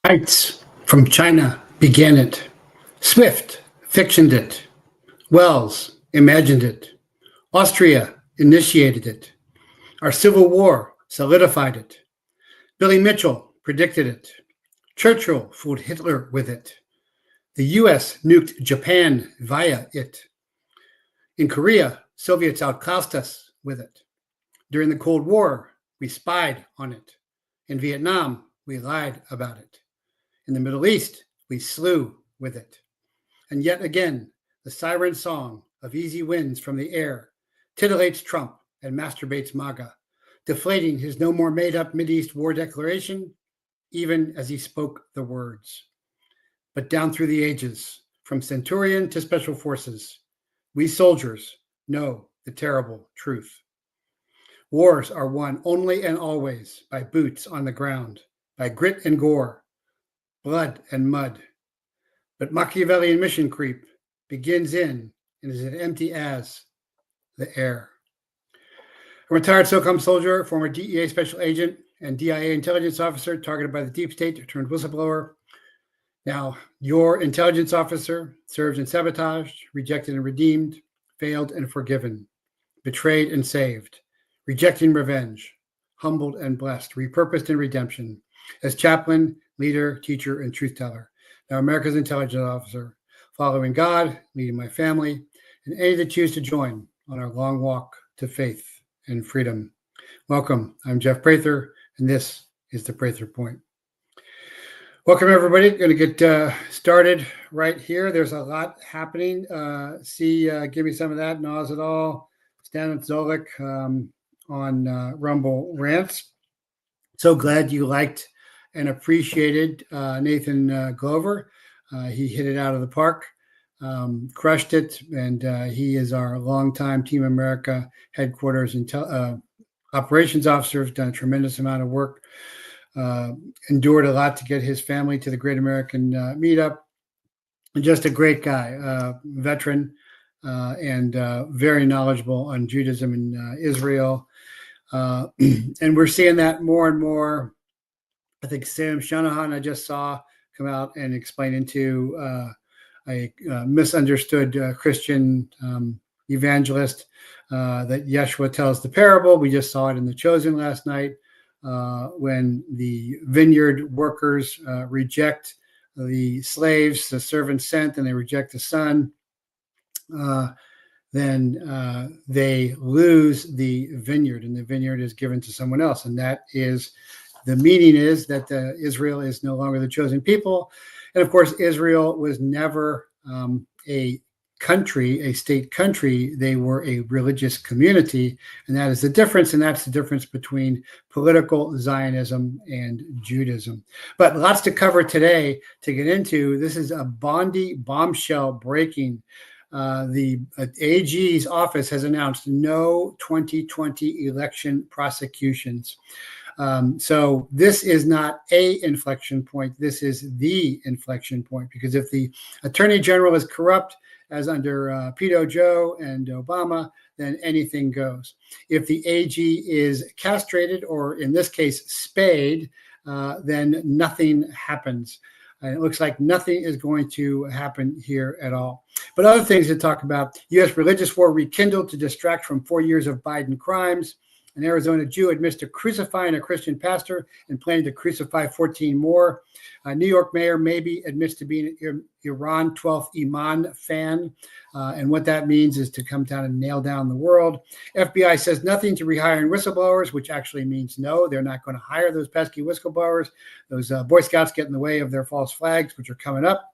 Heights from China began it. Swift fictioned it. Wells imagined it. Austria initiated it. Our Civil War solidified it. Billy Mitchell predicted it. Churchill fooled Hitler with it. The U.S. nuked Japan via it. In Korea, Soviets outclassed us with it. During the Cold War, we spied on it. In Vietnam, we lied about it. In the Middle East, we slew with it. And yet again, the siren song of easy winds from the air titillates Trump and masturbates MAGA, deflating his no more made-up Mideast war declaration, even as he spoke the words. But down through the ages, from Centurion to Special Forces, we soldiers know the terrible truth. Wars are won only and always by boots on the ground, by grit and gore, blood and mud. But Machiavellian mission creep begins in and is as empty as the air. A retired SOCOM soldier, former DEA special agent, and DIA intelligence officer targeted by the deep state turned whistleblower. Now, your intelligence officer served and sabotaged, rejected and redeemed, failed and forgiven, betrayed and saved, rejecting revenge, humbled and blessed, repurposed in redemption, as chaplain, leader, teacher, and truth teller. Now, America's intelligence officer, following God, leading my family, and any that choose to join on our long walk to faith and freedom. Welcome. I'm Jeff Prather, and this is the Prather Point. Welcome, everybody. Going to get started right here. There's a lot happening. Give me some of that. Naz it all. Stan Zolik on Rumble Rants. So glad you liked and appreciated Nathan Glover. He hit it out of the park, crushed it, and he is our longtime Team America headquarters and operations officer. Has done a tremendous amount of work. Endured a lot to get his family to the Great American Meetup. And just a great guy, veteran, and very knowledgeable on Judaism in Israel. And we're seeing that more and more. I think Sam Shanahan I just saw come out and explain into a misunderstood Christian evangelist that Yeshua tells the parable. We just saw it in The Chosen last night. When the vineyard workers reject the slaves, the servants sent, and they reject the son, then they lose the vineyard, and the vineyard is given to someone else. And that is, the meaning is that Israel is no longer the chosen people. And of course, Israel was never a country, a state country. They were a religious community, and that is the difference. And that's the difference between political Zionism and Judaism. But lots to cover today to get into. This is a Bondi bombshell breaking. The AG's office has announced no 2020 election prosecutions. So this is not a inflection point. This is the inflection point, because if the Attorney General is corrupt, as under Pedo Joe and Obama, then anything goes. If the AG is castrated, or in this case, spayed, then nothing happens. And it looks like nothing is going to happen here at all. But other things to talk about: U.S. religious war rekindled to distract from 4 years of Biden crimes. An Arizona Jew admits to crucifying a Christian pastor and planning to crucify 14 more. A New York mayor maybe admits to being an Iran 12th Imam fan. And what that means is to come down and nail down the world. FBI says nothing to rehiring whistleblowers, which actually means no, they're not going to hire those pesky whistleblowers. Those Boy Scouts get in the way of their false flags, which are coming up.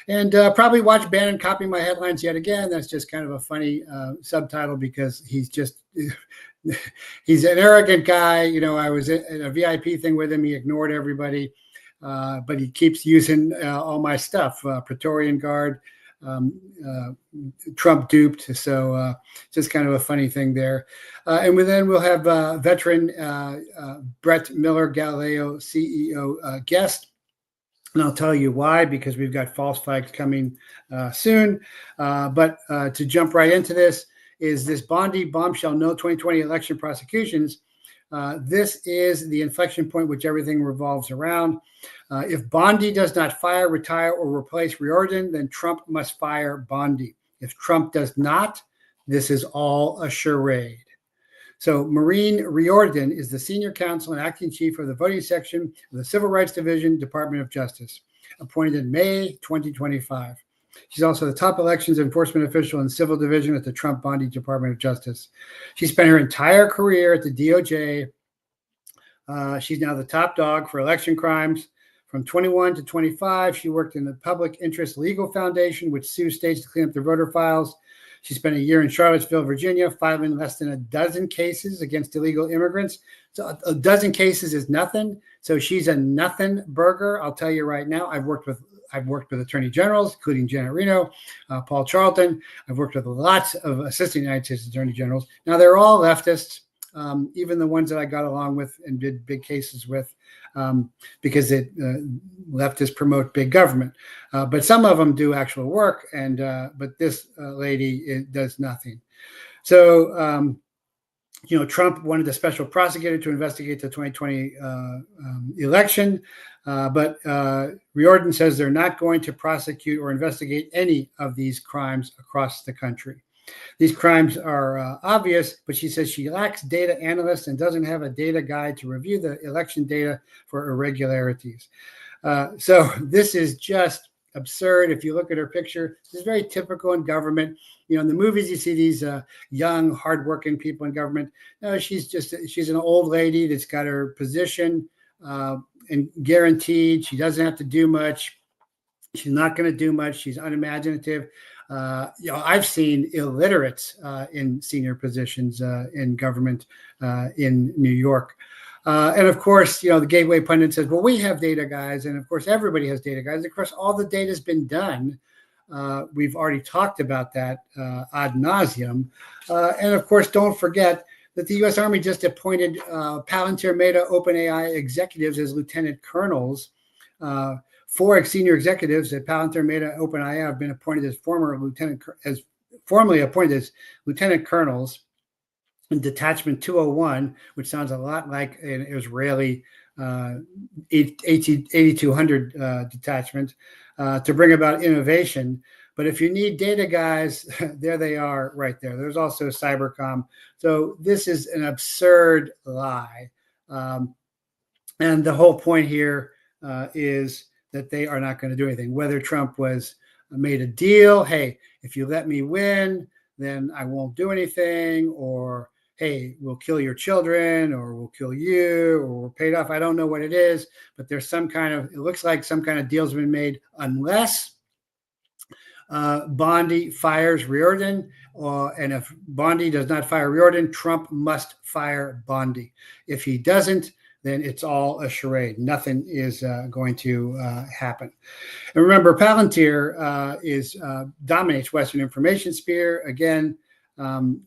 And probably watch Bannon copy my headlines yet again. That's just kind of a funny subtitle, because he's an arrogant guy. You know, I was in a VIP thing with him. He ignored everybody, but he keeps using all my stuff. Praetorian Guard, Trump duped. So just kind of a funny thing there. And then we'll have veteran Brett Miller, Galileo CEO guest. And I'll tell you why, because we've got false flags coming soon. But to jump right into this, is this Bondi bombshell, no 2020 election prosecutions. This is the inflection point which everything revolves around. If Bondi does not fire, retire, or replace Riordan, then Trump must fire Bondi. If Trump does not, this is all a charade. So Maureen Riordan is the senior counsel and acting chief of the voting section of the Civil Rights Division, Department of Justice, appointed in May 2025. She's also the top elections enforcement official in the Civil Division at the Trump Bondi Department of Justice. She spent her entire career at the DOJ. She's now the top dog for election crimes. From 21 to 25, she worked in the Public Interest Legal Foundation, which sues states to clean up their voter files. She spent a year in Charlottesville, Virginia, filing less than a dozen cases against illegal immigrants. So a dozen cases is nothing. So she's a nothing burger. I'll tell you right now, I've worked with attorney generals, including Janet Reno, Paul Charlton. I've worked with lots of assistant United States attorney generals. Now, they're all leftists, even the ones that I got along with and did big cases with, because leftists promote big government. But some of them do actual work, but this lady does nothing. So, Trump wanted a special prosecutor to investigate the 2020 election, but Riordan says they're not going to prosecute or investigate any of these crimes across the country. These crimes are obvious, but she says she lacks data analysts and doesn't have a data guide to review the election data for irregularities. So this is just absurd. If you look at her picture, this is very typical in government. In the movies, you see these young, hardworking people in government. No, she's an old lady that's got her position and guaranteed. She doesn't have to do much. She's not going to do much. She's unimaginative. I've seen illiterates in senior positions in government in New York. And of course, the Gateway pundit says, well, we have data guys. And of course, everybody has data guys. Of course, all the data has been done. We've already talked about that ad nauseum. And of course, don't forget that the U.S. Army just appointed Palantir Meta OpenAI executives as lieutenant colonels. 4 senior executives at Palantir Meta OpenAI have been appointed as formerly appointed as lieutenant colonels in Detachment 201, which sounds a lot like an Israeli 8200 detachment, to bring about innovation. But if you need data guys, there they are right there. There's also Cybercom. So this is an absurd lie. And the whole point here is that they are not going to do anything. Whether Trump made a deal, hey, if you let me win, then I won't do anything, or hey, we'll kill your children, or we'll kill you, or we're paid off. I don't know what it is, but there's it looks like some kind of deal's been made, unless Bondi fires Riordan, and if Bondi does not fire Riordan, Trump must fire Bondi. If he doesn't, then it's all a charade. Nothing is going to happen. And remember, Palantir dominates Western information sphere, again,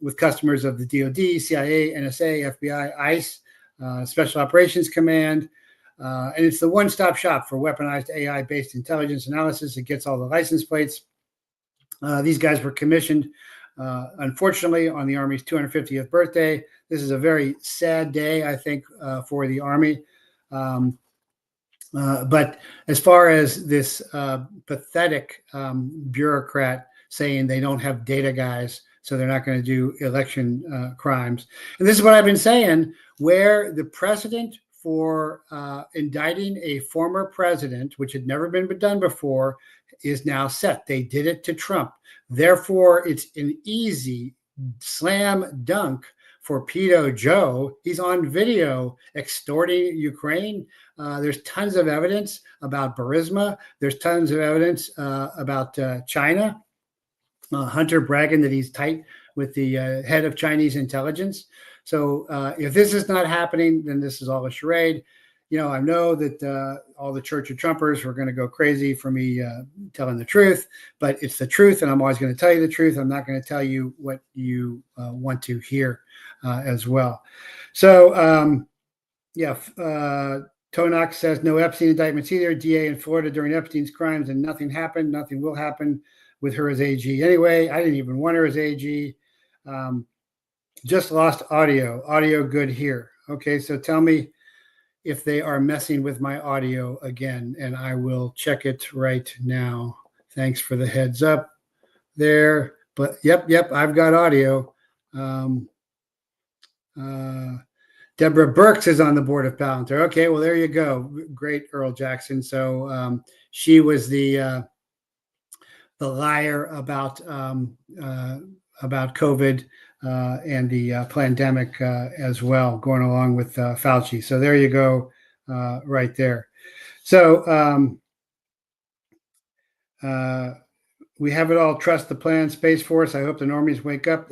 with customers of the DoD, CIA, NSA, FBI, ICE, Special Operations Command. And it's the one-stop shop for weaponized AI-based intelligence analysis. It gets all the license plates. These guys were commissioned, unfortunately, on the Army's 250th birthday. This is a very sad day, I think, for the Army. But as far as this pathetic bureaucrat saying they don't have data guys, so they're not going to do election crimes. And this is what I've been saying, where the precedent for indicting a former president, which had never been done before, is now set. They did it to Trump. Therefore, it's an easy slam dunk for Pedo Joe. He's on video extorting Ukraine. There's tons of evidence about Burisma. There's tons of evidence about China. Hunter bragging that he's tight with the head of Chinese intelligence. So if this is not happening, then this is all a charade. I know that all the Church of Trumpers are going to go crazy for me telling the truth, but it's the truth, and I'm always going to tell you the truth. I'm not going to tell you what you want to hear as well. So, Tonox says no Epstein indictments either. DA in Florida during Epstein's crimes, and nothing happened. Nothing will happen with her as AG. Anyway, I didn't even want her as AG. Just lost audio. Audio good here. Okay, so tell me if they are messing with my audio again, and I will check it right now. Thanks for the heads up there. But yep, I've got audio. Deborah Burks is on the board of Palantir. Okay, well, there you go. Great, Earl Jackson. So she was the liar about COVID and the pandemic as well, going along with Fauci. So there you go, right there. So we have it all. Trust the plan, Space Force. I hope the normies wake up.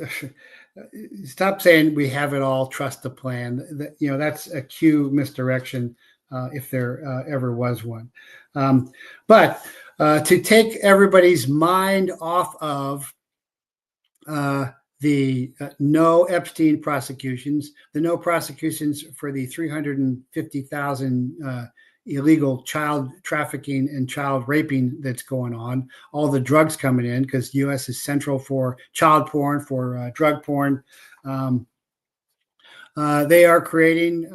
Stop saying we have it all. Trust the plan. You know, that's a cue misdirection if there ever was one. But to take everybody's mind off of the no Epstein prosecutions, the no prosecutions for the 350,000 illegal child trafficking and child raping that's going on, all the drugs coming in, because U.S. is central for child porn, for drug porn. They are creating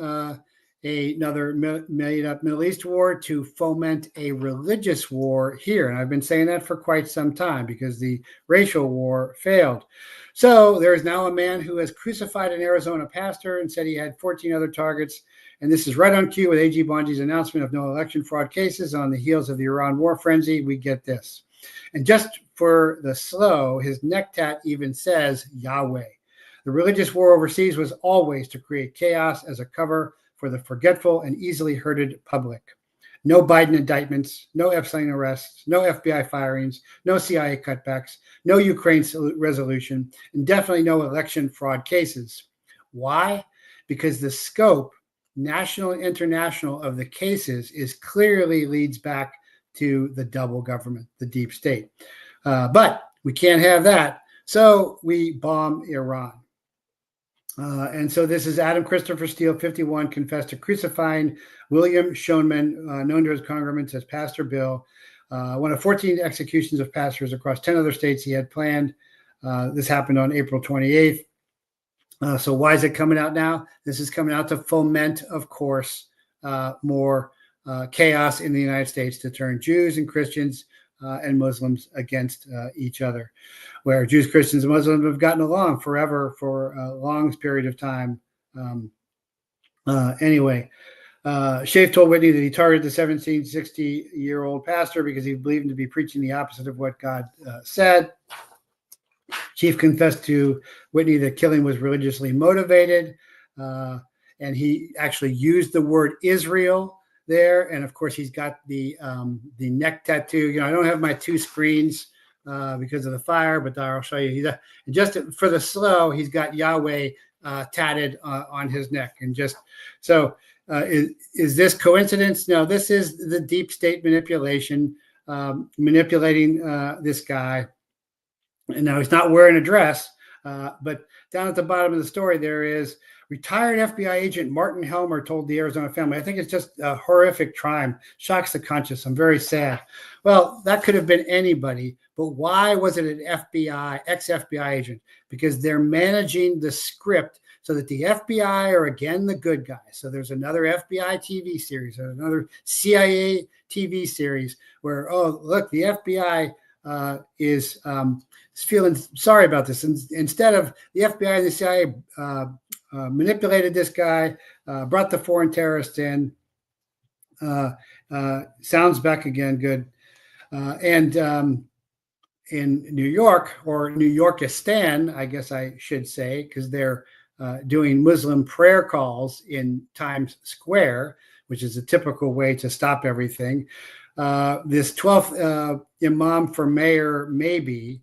another made-up Middle East war to foment a religious war here. And I've been saying that for quite some time because the racial war failed. So there is now a man who has crucified an Arizona pastor and said he had 14 other targets. And this is right on cue with AG Bondi's announcement of no election fraud cases on the heels of the Iran war frenzy. We get this. And just for the slow, his neck tat even says Yahweh. The religious war overseas was always to create chaos as a cover for the forgetful and easily hurted public. No Biden indictments, no Epstein arrests, no FBI firings, no CIA cutbacks, no Ukraine resolution, and definitely no election fraud cases. Why? Because the scope, national and international, of the cases is clearly leads back to the double government, the deep state. But we can't have that, so we bomb Iran. And so this is Adam Christopher Steele, 51, confessed to crucifying William Schoenman, known to his congregants as Pastor Bill, one of 14 executions of pastors across 10 other states he had planned. This happened on April 28th. So why is it coming out now? This is coming out to foment, of course, more chaos in the United States, to turn Jews and Christians and Muslims against each other, where Jews, Christians, and Muslims have gotten along forever for a long period of time. Anyway, Schaaf told Whitney that he targeted the 60-year-old pastor because he believed him to be preaching the opposite of what God said. Schaaf confessed to Whitney that killing was religiously motivated, and he actually used the word Israel there. And of course, he's got the neck tattoo. You know, I don't have my two screens because of the fire, but I'll show you. He's just for the slow, he's got Yahweh tatted on his neck. And just so, is this coincidence? No, this is the deep state manipulation, manipulating this guy. And now he's not wearing a dress, but down at the bottom of the story, there is retired FBI agent Martin Helmer told the Arizona family. I think it's just a horrific crime, shocks the conscience. I'm very sad. Well, that could have been anybody, but why was it an ex-FBI agent? Because they're managing the script so that the FBI are again the good guys. So there's another FBI TV series, or another CIA TV series where, oh, look, the FBI is feeling sorry about this. And instead of the FBI and the CIA manipulated this guy, brought the foreign terrorists in. Sounds back again good. And in New York, or New Yorkistan, I guess I should say, because they're doing Muslim prayer calls in Times Square, which is a typical way to stop everything. This 12th imam for mayor, maybe,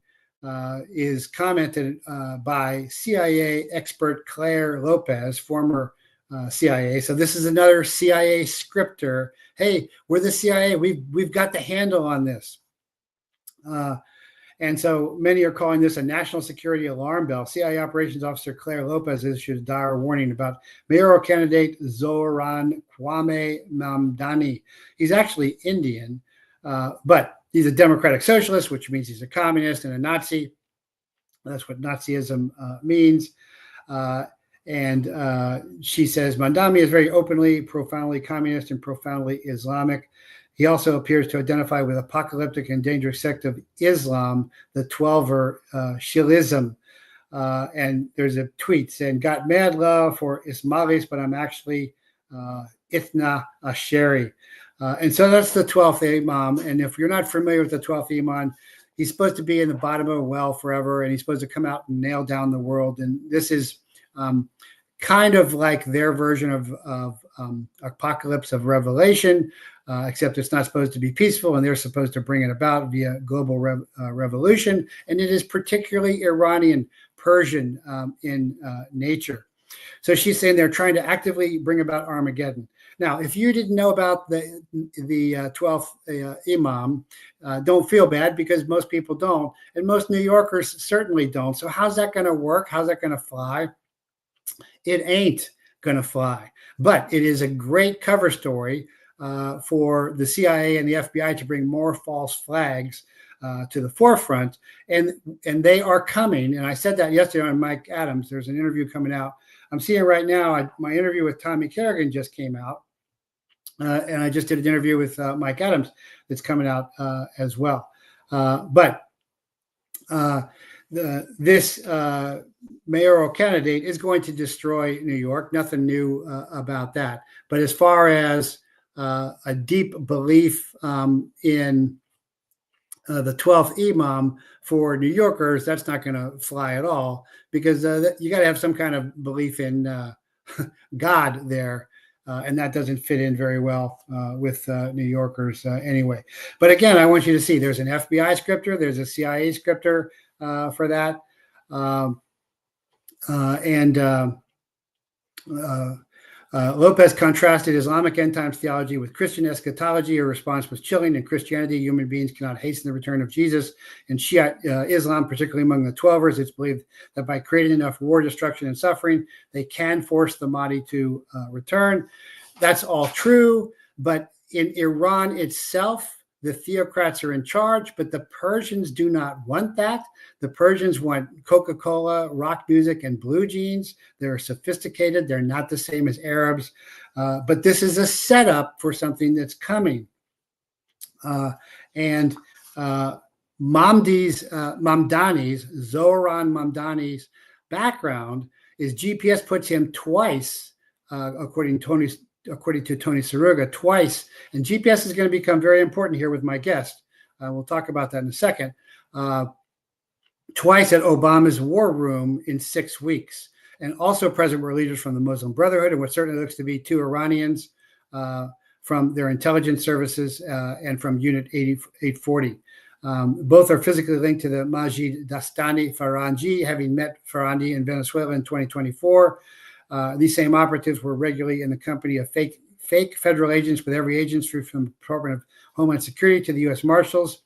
is commented by CIA expert Claire Lopez, former CIA. So this is another CIA scripter. Hey, we're the CIA. We've got the handle on this. And so many are calling this a national security alarm bell. CIA operations officer Claire Lopez issued a dire warning about mayoral candidate Zoran Kwame Mamdani. He's actually Indian, but he's a democratic socialist, which means he's a communist and a Nazi. That's what Nazism means. And she says, Mandami is very openly, profoundly communist and profoundly Islamic. He also appears to identify with apocalyptic and dangerous sect of Islam, the Twelver Shi'ism. And there's a tweet saying, got mad love for Ismailis, but I'm actually Ithna Asheri. And so that's the 12th Imam. And if you're not familiar with the 12th Imam, he's supposed to be in the bottom of a well forever, and he's supposed to come out and nail down the world. And this is kind of like their version of Apocalypse of Revelation, except it's not supposed to be peaceful, and they're supposed to bring it about via global revolution. And it is particularly Iranian, Persian in nature. So she's saying they're trying to actively bring about Armageddon. Now, if you didn't know about the 12th Imam, don't feel bad, because most people don't, and most New Yorkers certainly don't. So how's that going to work? How's that going to fly? It ain't going to fly. But it is a great cover story for the CIA and the FBI to bring more false flags to the forefront, and they are coming. And I said that yesterday on Mike Adams. There's an interview coming out. I'm seeing right now, my interview with Tommy Kerrigan just came out, and I just did an interview with Mike Adams that's coming out as well. This mayoral candidate is going to destroy New York. Nothing new about that. But as far as a deep belief in the 12th Imam for New Yorkers, that's not going to fly at all, because you got to have some kind of belief in God there, and that doesn't fit in very well with New Yorkers anyway. But again, I want you to see there's an FBI scripter, there's a CIA scripter for that, Lopez contrasted Islamic end times theology with Christian eschatology. Her response was chilling. In Christianity, human beings cannot hasten the return of Jesus. In Shia Islam, particularly among the Twelvers, it's believed that by creating enough war, destruction, and suffering, they can force the Mahdi to return. That's all true. But in Iran itself, the theocrats are in charge, but the Persians do not want that. The Persians want Coca-Cola, rock music, and blue jeans. They're sophisticated. They're not the same as Arabs. But this is a setup for something that's coming. Mamdani's, Zohran Mamdani's background is GPS puts him twice, according to Tony Saruga, twice. And GPS is going to become very important here with my guest. We'll talk about that in a second. Twice at Obama's war room in 6 weeks. And also present were leaders from the Muslim Brotherhood and what certainly looks to be 2 Iranians from their intelligence services and from Unit 840. Both are physically linked to the Majid Dastani Farangi, having met Farangi in Venezuela in 2024. These same operatives were regularly in the company of fake federal agents with every agency from the Department of Homeland Security to the U.S. Marshals.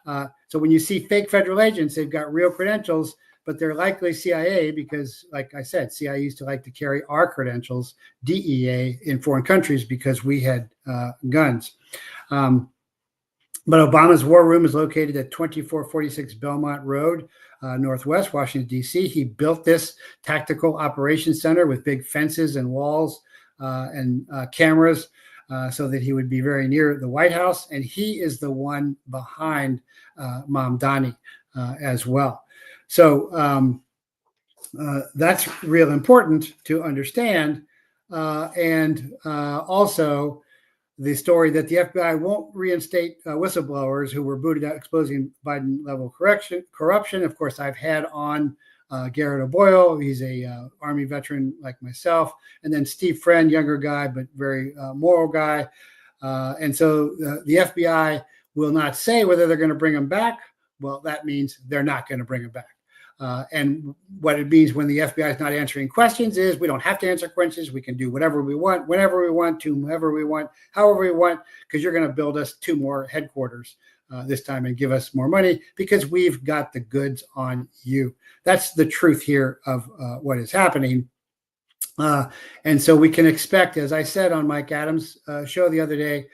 So when you see fake federal agents, they've got real credentials, but they're likely CIA because, like I said, CIA used to like to carry our credentials, DEA, in foreign countries because we had guns. But Obama's war room is located at 2446 Belmont Road, Northwest Washington, D.C. He built this tactical operations center with big fences and walls and cameras so that he would be very near the White House. And he is the one behind Mamdani as well. So that's real important to understand. And also, the story that the FBI won't reinstate whistleblowers who were booted out exposing Biden-level corruption. Of course, I've had on Garrett O'Boyle. He's a Army veteran like myself. And then Steve Friend, younger guy, but very moral guy. And so the FBI will not say whether they're going to bring him back. Well, that means they're not going to bring him back. And what it means when the FBI is not answering questions is we don't have to answer questions. We can do whatever we want, whenever we want, to whoever we want, however we want, because you're going to build us 2 more headquarters this time and give us more money because we've got the goods on you. That's the truth here of what is happening. And so we can expect, as I said on Mike Adams' show the other day,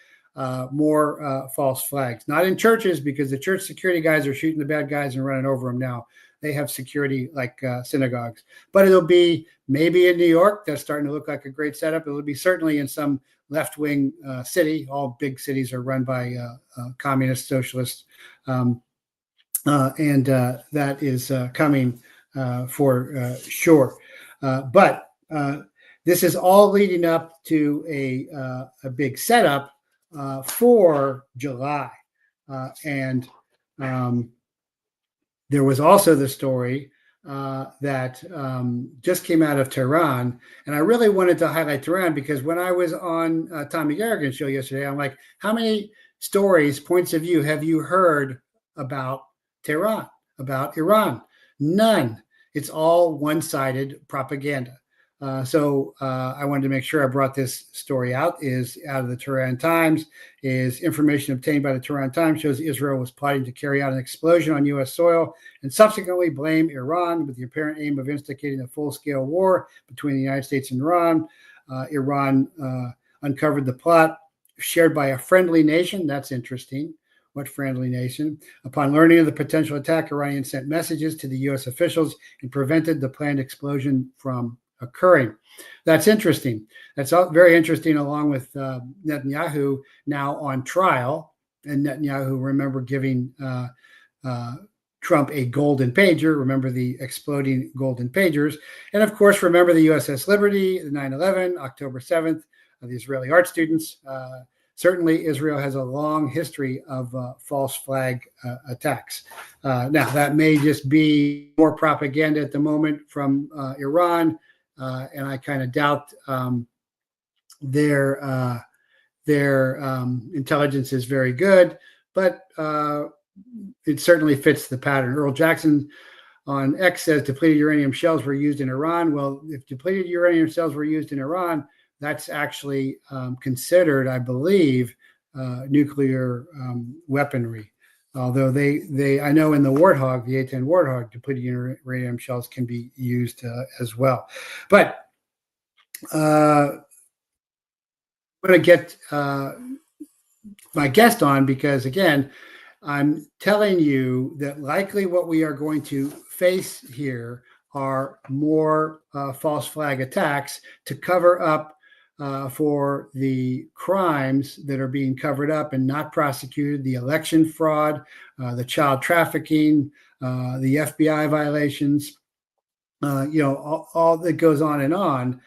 more false flags. Not in churches because the church security guys are shooting the bad guys and running over them now. they have security like synagogues. But it'll be maybe in New York. That's starting to look like a great setup. It'll be certainly in some left-wing city. All big cities are run by communist socialists. And that is coming for sure. But this is all leading up to a big setup for July. And there was also the story that just came out of Tehran. And I really wanted to highlight Tehran because when I was on Tommy Garrigan's show yesterday, I'm like, how many stories, points of view have you heard about Tehran, about Iran? None. It's all one-sided propaganda. So I wanted to make sure I brought this story out. Is out of the Tehran Times. Is information obtained by the Tehran Times shows Israel was plotting to carry out an explosion on U.S. soil and subsequently blame Iran with the apparent aim of instigating a full-scale war between the United States and Iran. Iran uncovered the plot shared by a friendly nation. That's interesting. What friendly nation? Upon learning of the potential attack, Iranian sent messages to the U.S. officials and prevented the planned explosion from occurring. That's interesting. That's very interesting, along with Netanyahu now on trial. And Netanyahu, remember, giving Trump a golden pager. Remember the exploding golden pagers. And of course, remember the USS Liberty, the 9/11, October 7th, the Israeli art students. Certainly, Israel has a long history of false flag attacks. Now, that may just be more propaganda at the moment from Iran. And I kind of doubt their intelligence is very good, but it certainly fits the pattern. Earl Jackson on X says depleted uranium shells were used in Iran. Well, if depleted uranium shells were used in Iran, that's actually considered, I believe, nuclear weaponry. Although I know in the Warthog, the A-10 Warthog, depleted uranium shells can be used as well. But I'm going to get my guest on because, again, I'm telling you that likely what we are going to face here are more false flag attacks to cover up for the crimes that are being covered up and not prosecuted, the election fraud, the child trafficking, the FBI violations, all that goes on and on.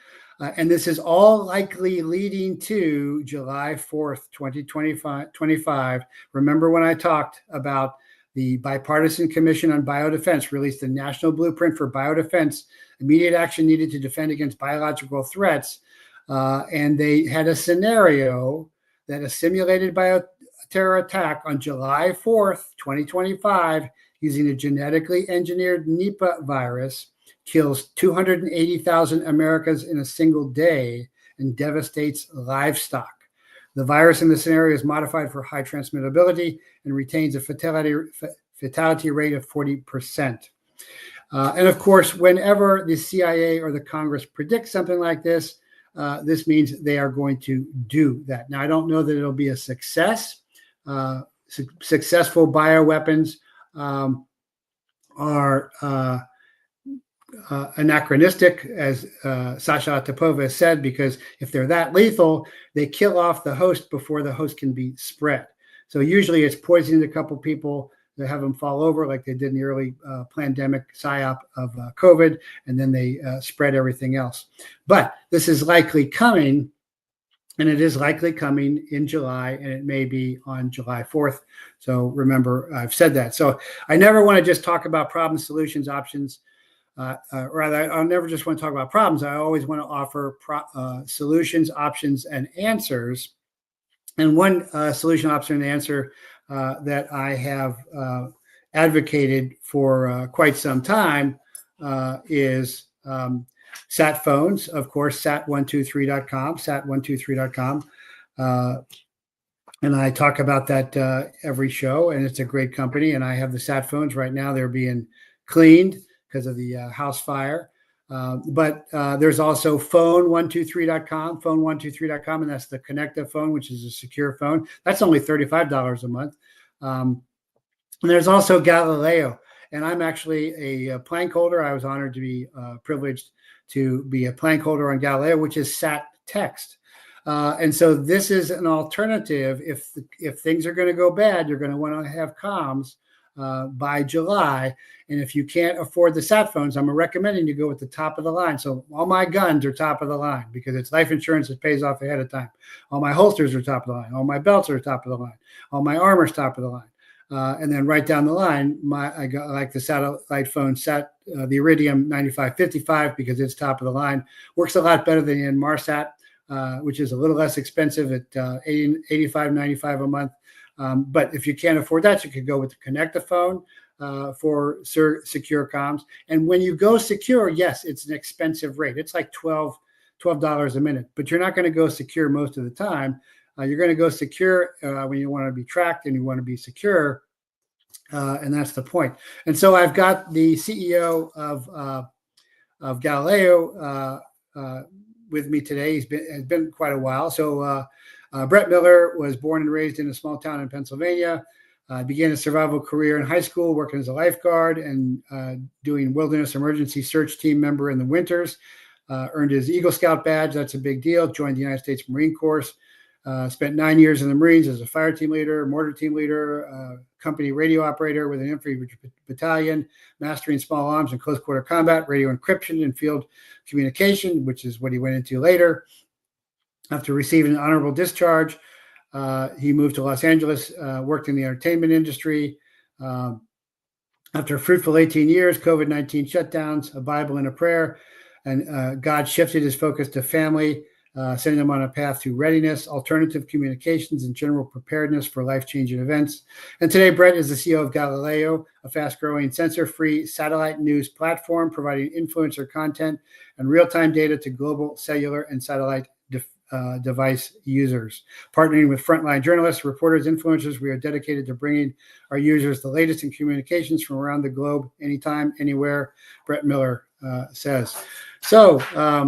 And this is all likely leading to July 4th, 2025. Remember when I talked about the Bipartisan Commission on Biodefense released the National Blueprint for Biodefense, immediate action needed to defend against biological threats. And they had a scenario that a simulated bioterror attack on July 4th, 2025, using a genetically engineered Nipah virus kills 280,000 Americans in a single day and devastates livestock. The virus in the scenario is modified for high transmittability and retains a fatality rate of 40%. And of course, whenever the CIA or the Congress predicts something like this, this means they are going to do that. Now, I don't know that it'll be a success. Successful bioweapons are anachronistic, as Sasha Topova said, because if they're that lethal, they kill off the host before the host can be spread. So usually it's poisoning a couple people to have them fall over like they did in the early pandemic psyop of COVID, and then they spread everything else. But this is likely coming, and it is likely coming in July, and it may be on July 4th. So remember, I've said that. So I never want to just talk about problems, solutions, options. Rather, I never just want to talk about problems. I always want to offer solutions, options, and answers. And one solution, option, and answer that I have advocated for quite some time is sat phones, of course, sat123.com, sat123.com. And I talk about that every show, and it's a great company. And I have the sat phones right now. They're being cleaned because of the house fire. But there's also phone123.com, phone123.com, and that's the Connecta phone, which is a secure phone. That's only $35 a month. And there's also Galileo. And I'm actually a plank holder. I was honored to be privileged to be a plank holder on Galileo, which is sat text. And so this is an alternative. If things are going to go bad, you're going to want to have comms by July. And if you can't afford the sat phones, I'm recommending you go with the top of the line. So all my guns are top of the line because it's life insurance that pays off ahead of time. All my holsters are top of the line. All my belts are top of the line. All my armor's top of the line. And then right down the line, I like the satellite phone the Iridium 9555 because it's top of the line. Works a lot better than the Inmarsat, which is a little less expensive at $85.95 a month. But if you can't afford that, you could go with the Connect-a-Phone for secure comms. And when you go secure, yes, it's an expensive rate. It's like $12 a minute, but you're not going to go secure most of the time. You're going to go secure when you want to be tracked and you want to be secure. And that's the point. And so I've got the CEO of Galileo with me today. It's been quite a while. So Brett Miller was born and raised in a small town in Pennsylvania. Began a survival career in high school, working as a lifeguard and doing wilderness emergency search team member in the winters. Earned his Eagle Scout badge. That's a big deal. Joined the United States Marine Corps. Spent 9 years in the Marines as a fire team leader, mortar team leader, company radio operator with an infantry battalion, mastering small arms and close quarter combat, radio encryption, and field communication, which is what he went into later. After receiving an honorable discharge, he moved to Los Angeles, worked in the entertainment industry. After a fruitful 18 years, COVID-19 shutdowns, a Bible and a prayer, and God shifted his focus to family, sending him on a path to readiness, alternative communications, and general preparedness for life-changing events. And today, Brett is the CEO of Galileo, a fast-growing, censor-free satellite news platform providing influencer content and real-time data to global cellular and satellite device users. Partnering with frontline journalists, reporters, influencers, we are dedicated to bringing our users the latest in communications from around the globe, anytime, anywhere, Brett Miller says. So, hi,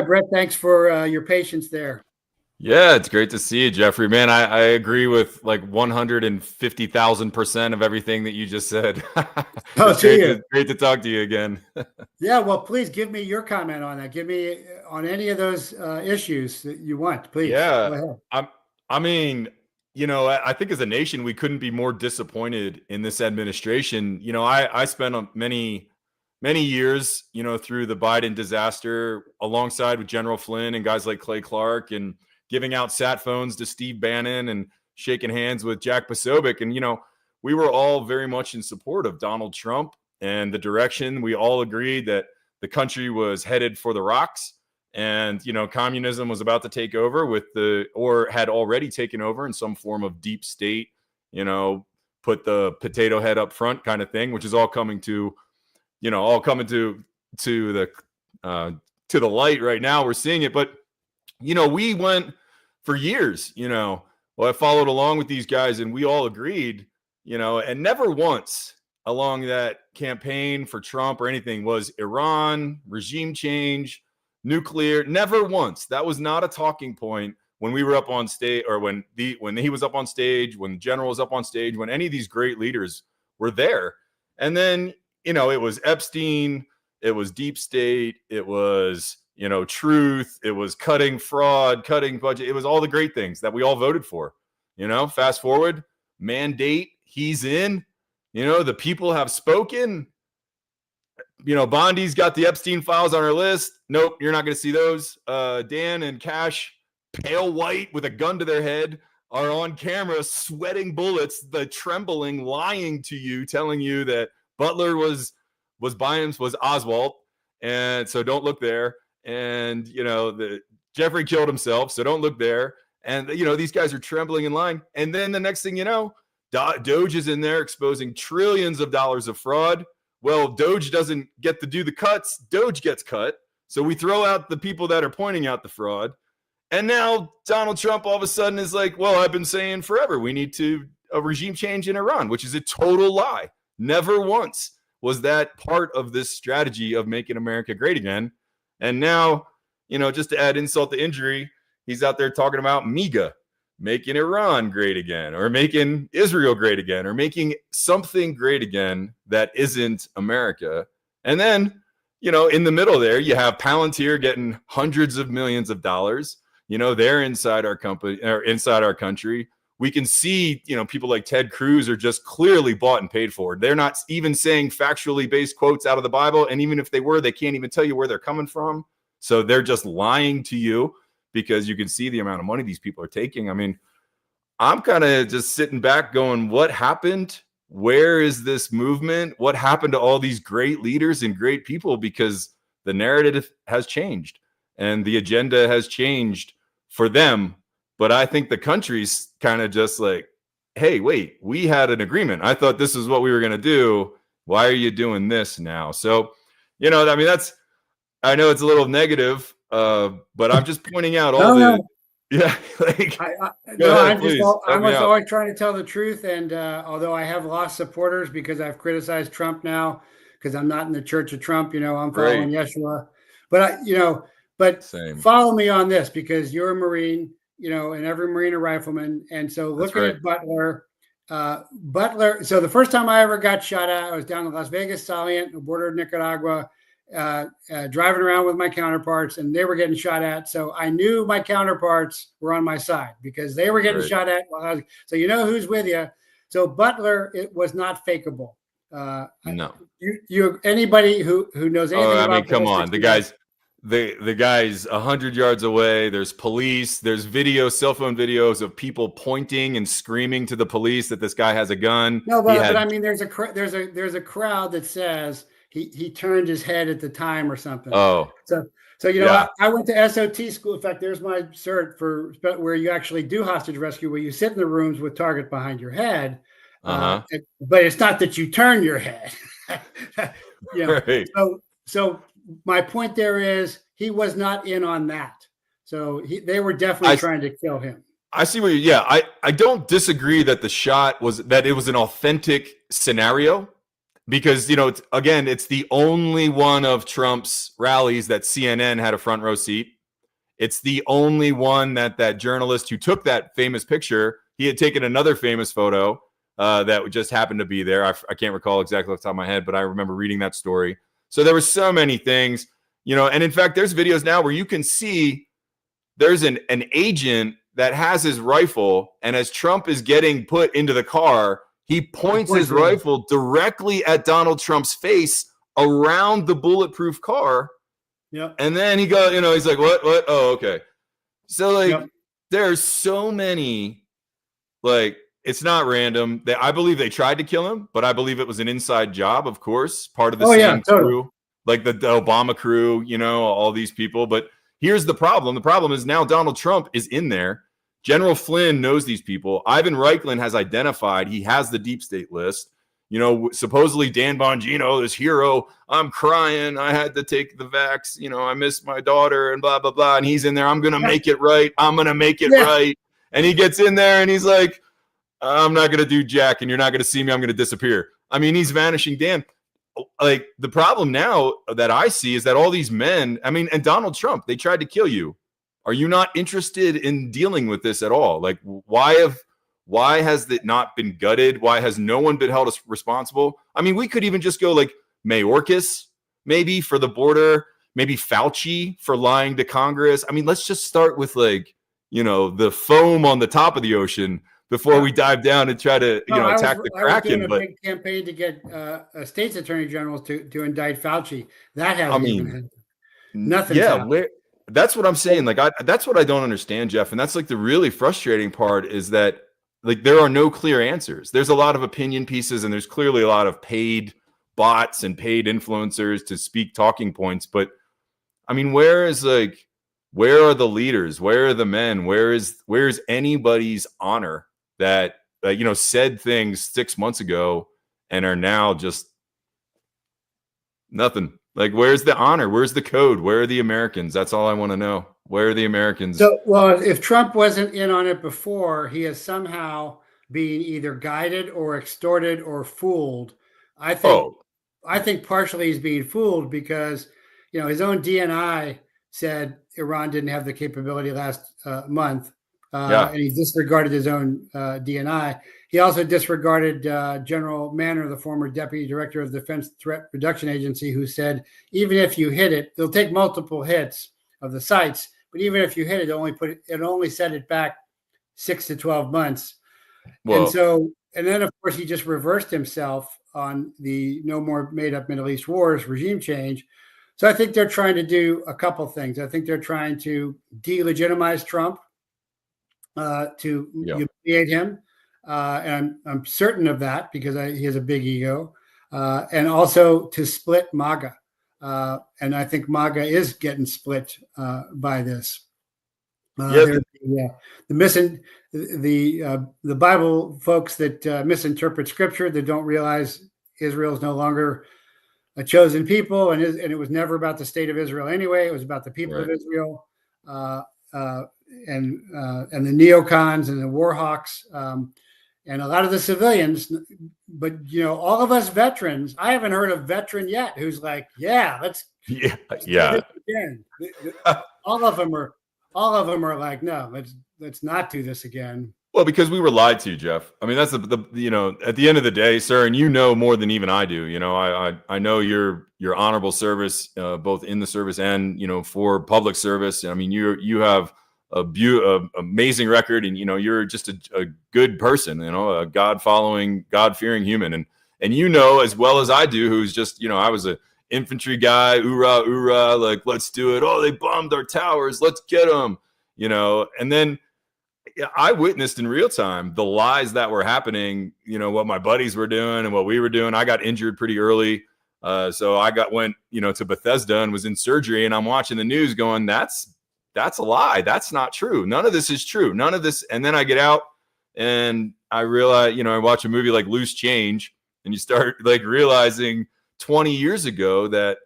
Brett. Thanks for your patience there. Yeah, it's great to see you, Jeffrey. Man, I agree with like 150,000% of everything that you just said. It's great to talk to you again. Yeah, well, please give me your comment on that. Give me on any of those issues that you want, please. Yeah, go ahead. I mean, I think as a nation, we couldn't be more disappointed in this administration. I spent many years, through the Biden disaster alongside with General Flynn and guys like Clay Clark and giving out sat phones to Steve Bannon and shaking hands with Jack Posobiec. And, we were all very much in support of Donald Trump and the direction. We all agreed that the country was headed for the rocks and, communism was about to take over or had already taken over in some form of deep state, put the potato head up front kind of thing, which is all coming to the light right now. We're seeing it, but we went for years. I followed along with these guys, and we all agreed, and never once along that campaign for Trump or anything was Iran, regime change, nuclear. Never once. That was not a talking point when we were up on stage, or when he was up on stage, when the general was up on stage, when any of these great leaders were there. And then it was Epstein, it was deep state, it was, truth, it was cutting fraud, cutting budget. It was all the great things that we all voted for. Fast forward, mandate, he's in, the people have spoken. Bondi's got the Epstein files on our list. Nope, you're not going to see those. Dan and Cash, pale white with a gun to their head, are on camera sweating bullets, the trembling, lying to you, telling you that Butler was Oswald, and so don't look there. And Jeffrey killed himself, so don't look there. And these guys are trembling and lying. And then the next thing you know, Doge is in there exposing trillions of dollars of fraud. Well, Doge doesn't get to do the cuts. Doge gets cut. So we throw out the people that are pointing out the fraud. And now Donald Trump all of a sudden is like, well, I've been saying forever, we need a regime change in Iran, which is a total lie. Never once was that part of this strategy of making America great again. And now, just to add insult to injury, he's out there talking about MEGA. making Iran great again, or making Israel great again, or making something great again that isn't America. And then, in the middle there, you have Palantir getting hundreds of millions of dollars. They're inside our company or inside our country. We can see, people like Ted Cruz are just clearly bought and paid for. They're not even saying factually based quotes out of the Bible. And even if they were, they can't even tell you where they're coming from. So they're just lying to you because you can see the amount of money these people are taking. I mean, I'm kind of just sitting back going, what happened? Where is this movement? What happened to all these great leaders and great people? Because the narrative has changed and the agenda has changed for them. But I think the country's kind of just like, hey, wait, we had an agreement. I thought this is what we were going to do. Why are you doing this now? So, I mean, I know it's a little negative, but I'm just pointing out all yeah. Like, I'm just always trying to tell the truth. And although I have lost supporters because I've criticized Trump now, because I'm not in the church of Trump, I'm following Yeshua. But Same. Follow me on this, because you're a Marine, and every Marine a rifleman. And so looking at Butler. So the first time I ever got shot at, I was down the Las Vegas Salient, the border of Nicaragua, driving around with my counterparts, and they were getting shot at. So I knew my counterparts were on my side because they were getting shot at. So who's with you. So Butler, it was not fakeable. No. You anybody who knows anything about. I mean, come on, the guy's 100 yards away. There's police. There's cell phone videos of people pointing and screaming to the police that this guy has a gun. No, but I mean, there's a crowd that says he turned his head at the time or something. Oh, so I went to SOT school. In fact, there's my cert for where you actually do hostage rescue, where you sit in the rooms with target behind your head. But it's not that you turn your head. Right. So my point there is he was not in on that. So they were definitely trying to kill him. I see what I don't disagree that it was an authentic scenario, because, it's the only one of Trump's rallies that CNN had a front row seat. It's the only one that journalist who took that famous picture, he had taken another famous photo that just happened to be there. I can't recall exactly off the top of my head, but I remember reading that story. So there were so many things, and in fact, there's videos now where you can see there's an agent that has his rifle, and as Trump is getting put into the car, he points his rifle directly at Donald Trump's face around the bulletproof car. Yeah. And then he goes, he's like, what? Oh, okay. So there's so many, it's not random. I believe they tried to kill him, but I believe it was an inside job, of course, part of the same crew, like the Obama crew, all these people. But here's the problem. The problem is now Donald Trump is in there. General Flynn knows these people. Ivan Reichland has identified. He has the deep state list. Supposedly Dan Bongino, this hero, I'm crying. I had to take the vax. I missed my daughter and blah, blah, blah. And he's in there. I'm going to make it right. I'm going to make it right. And he gets in there and he's like, I'm not going to do jack, and you're not going to see me. I'm going to disappear. I mean, he's vanishing Dan. Like, the problem now that I see is that all these men, and Donald Trump, they tried to kill you. Are you not interested in dealing with this at all? Like, why has it not been gutted? Why has no one been held responsible? I mean, we could even just go like Mayorkas, maybe, for the border, maybe Fauci for lying to Congress. I mean, let's just start with the foam on the top of the ocean before we dive down and try to attack the Kraken. I was doing a big campaign to get states attorney generals to indict Fauci. That hasn't even happened. Nothing. Yeah, that's what I'm saying. Like, that's what I don't understand, Jeff. And that's like the really frustrating part, is that there are no clear answers. There's a lot of opinion pieces, and there's clearly a lot of paid bots and paid influencers to speak talking points. But I mean, where are the leaders? Where are the men? Where's anybody's honor that said things 6 months ago and are now just nothing? Like, where's the honor? Where's the code? Where are the Americans? That's all I want to know. Where are the Americans? So, well, if Trump wasn't in on it before, he is somehow being either guided or extorted or fooled. I think partially he's being fooled because, his own DNI said Iran didn't have the capability last month. and he disregarded his own DNI. He also disregarded General Manner, the former deputy director of the Defense Threat Reduction Agency, who said, even if you hit it, they'll take multiple hits of the sites, but even if you hit it, it only set it back 6 to 12 months. Well, and then of course he just reversed himself on the no more made up Middle East wars regime change. So I think they're trying to do a couple things. I think they're trying to delegitimize Trump, to humiliate him. And I'm certain of that because he has a big ego, and also to split MAGA. And I think MAGA is getting split by this. The Bible folks that misinterpret Scripture, that don't realize Israel is no longer a chosen people, and it was never about the state of Israel anyway. It was about the people of Israel, and the neocons and the war hawks, and a lot of the civilians. But all of us veterans, I haven't heard a veteran yet who's like, let's do this again. All of them are like, no, let's not do this again. Well, because we were lied to, Jeff. I mean, that's at the end of the day, sir, and more than even I do. I know your honorable service, both in the service and for public service. I mean, you have a amazing record, and you're just a good person, a God-following, God-fearing human, and as well as I do, who's just I was a infantry guy, oorah, like, let's do it. Oh, they bombed our towers, let's get them, and then I witnessed in real time the lies that were happening, what my buddies were doing and what we were doing. I got injured pretty early. So I went to Bethesda and was in surgery, and I'm watching the news going, that's a lie. That's not true. None of this is true. None of this. And then I get out and I realize, I watch a movie like Loose Change, and you start like realizing 20 years ago that,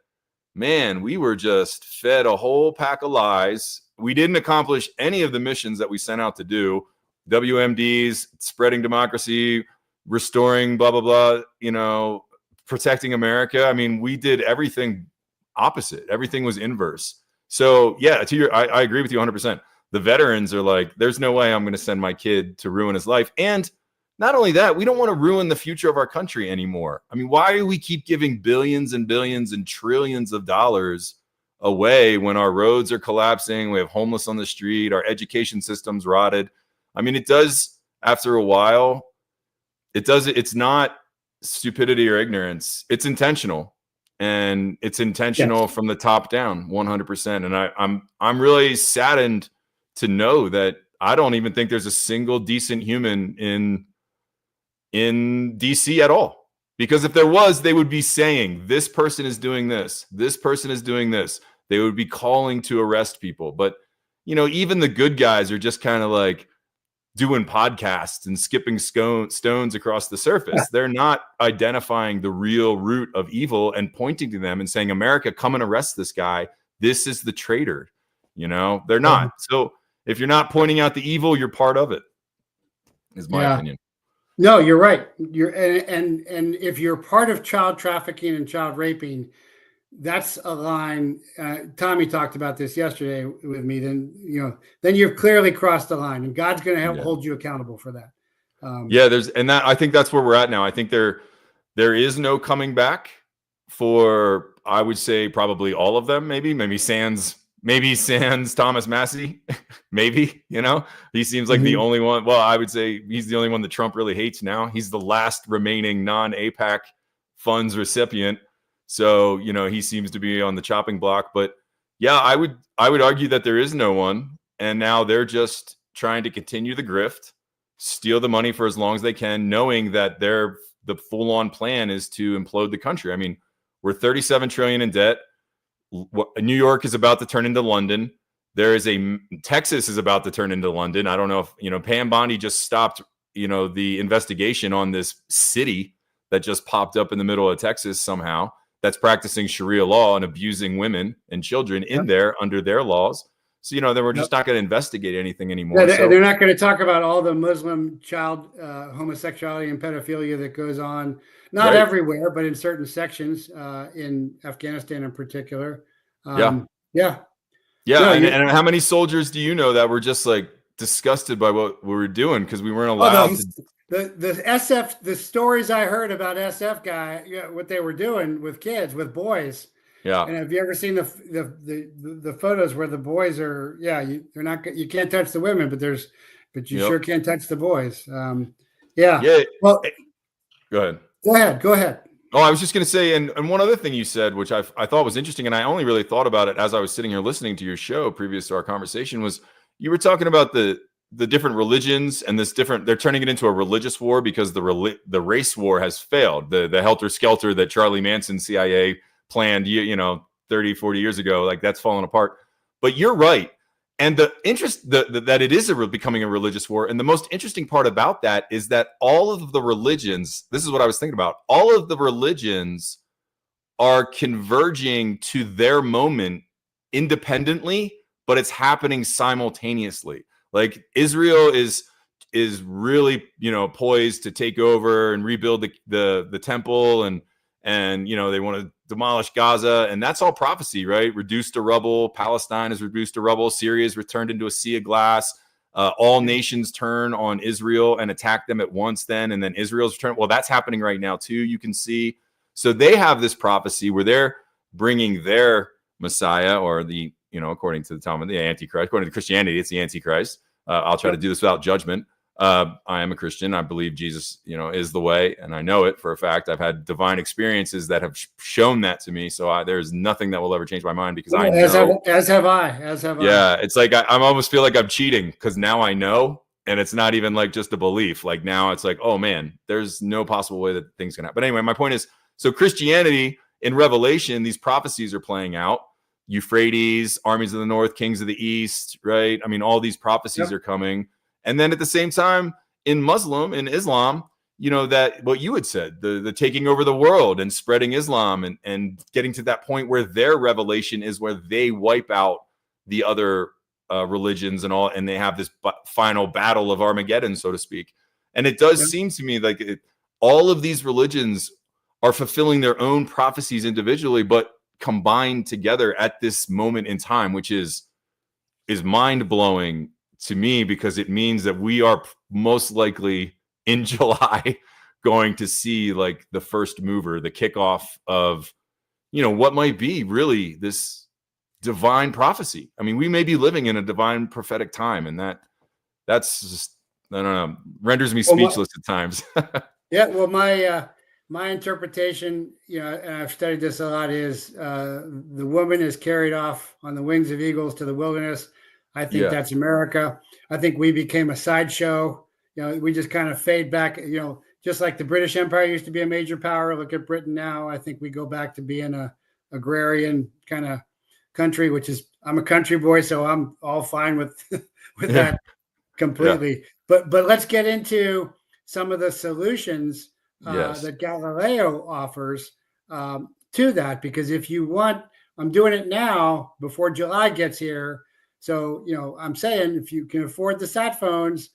man, we were just fed a whole pack of lies. We didn't accomplish any of the missions that we sent out to do. WMDs, spreading democracy, restoring blah, blah, blah, protecting America. I mean, we did everything opposite. Everything was inverse. So yeah, I agree with you 100%. The veterans are like, there's no way I'm going to send my kid to ruin his life. And not only that, we don't want to ruin the future of our country anymore. I mean, why do we keep giving billions and billions and trillions of dollars away when our roads are collapsing, we have homeless on the street, our education system's rotted? I mean, it does, after a while, it's not stupidity or ignorance, it's intentional. And it's intentional from the top down, 100%. And I'm really saddened to know that I don't even think there's a single decent human in DC at all. Because if there was, they would be saying, this person is doing this. This person is doing this. They would be calling to arrest people. But, even the good guys are just kind of like doing podcasts and skipping stones across the surface. They're not identifying the real root of evil and pointing to them and saying, America, come and arrest this guy. This is the traitor. They're not. So if you're not pointing out the evil, you're part of it, is my opinion. No, you're right. And if you're part of child trafficking and child raping, that's a line. Tommy talked about this yesterday with me. Then you've clearly crossed the line, and God's going to hold you accountable for that. I think that's where we're at now. I think there is no coming back for, I would say, probably all of them. Maybe sans Thomas Massey. Maybe, he seems like the only one. Well, I would say he's the only one that Trump really hates now. He's the last remaining non-AIPAC funds recipient. So, he seems to be on the chopping block. But yeah, I would argue that there is no one. And now they're just trying to continue the grift, steal the money for as long as they can, knowing that the full-on plan is to implode the country. I mean, we're $37 trillion in debt. New York is about to turn into London. Texas is about to turn into London. I don't know if, Pam Bondi just stopped, the investigation on this city that just popped up in the middle of Texas somehow, that's practicing Sharia law and abusing women and children in there under their laws. So, then we're just not going to investigate anything anymore. They're not going to talk about all the Muslim child homosexuality and pedophilia that goes on, not everywhere, but in certain sections in Afghanistan in particular. And how many soldiers do you know that were just like disgusted by what we were doing because we weren't Oh, allowed to. the SF, the stories I heard about SF guy, what they were doing with kids, with boys. Yeah. And have you ever seen the photos where the boys are? Yeah, they're not. You can't touch the women, but you sure can't touch the boys. Yeah. Yeah. Well, go ahead. Go ahead. Oh, I was just going to say, and one other thing you said, which I thought was interesting, and I only really thought about it as I was sitting here listening to your show previous to our conversation, was you were talking about the different religions and they're turning it into a religious war because the race war has failed. The helter-skelter that Charlie Manson CIA planned, 30, 40 years ago, like that's fallen apart. But you're right. And the interest that it is becoming a religious war. And the most interesting part about that is that all of the religions, this is what I was thinking about, all of the religions are converging to their moment independently, but it's happening simultaneously. Like Israel is really, poised to take over and rebuild the temple and they want to demolish Gaza, and that's all prophecy, right? Reduced to rubble. Palestine is reduced to rubble. Syria is returned into a sea of glass. All nations turn on Israel and attack them at once then, and then Israel's returned. Well, that's happening right now too, you can see. So they have this prophecy where they're bringing their Messiah, or the, according to the Talmud, the Antichrist. According to Christianity, it's the Antichrist. I'll try to do this without judgment. I am a Christian. I believe Jesus, is the way, and I know it for a fact. I've had divine experiences that have shown that to me. So there's nothing that will ever change my mind because I know. As have I. Yeah, it's like I almost feel like I'm cheating because now I know, and it's not even like just a belief. Like now it's like, oh man, there's no possible way that things can happen. But anyway, my point is, so Christianity in Revelation, these prophecies are playing out. Euphrates, armies of the north, kings of the east, right? I mean, all these prophecies are coming. And then at the same time, in Islam, that what you had said, the taking over the world and spreading Islam and getting to that point where their revelation is where they wipe out the other religions and all, and they have this final battle of Armageddon, so to speak. And it does seem to me like all of these religions are fulfilling their own prophecies individually, but combined together at this moment in time, which is mind-blowing to me, because it means that we are most likely in July going to see like the first mover, the kickoff of, what might be really this divine prophecy. I mean, we may be living in a divine prophetic time, and that's just, I don't know, renders me speechless at times. Yeah. Well, my interpretation, and I've studied this a lot, is the woman is carried off on the wings of eagles to the wilderness. I think that's America. I think we became a sideshow. We just kind of fade back, just like the British Empire used to be a major power. Look at Britain now. I think we go back to being a agrarian kind of country, which is, I'm a country boy, so I'm all fine with that completely. Yeah. But let's get into some of the solutions that Galileo offers to that, because if you want, I'm doing it now before July gets here. So, I'm saying if you can afford the sat phones,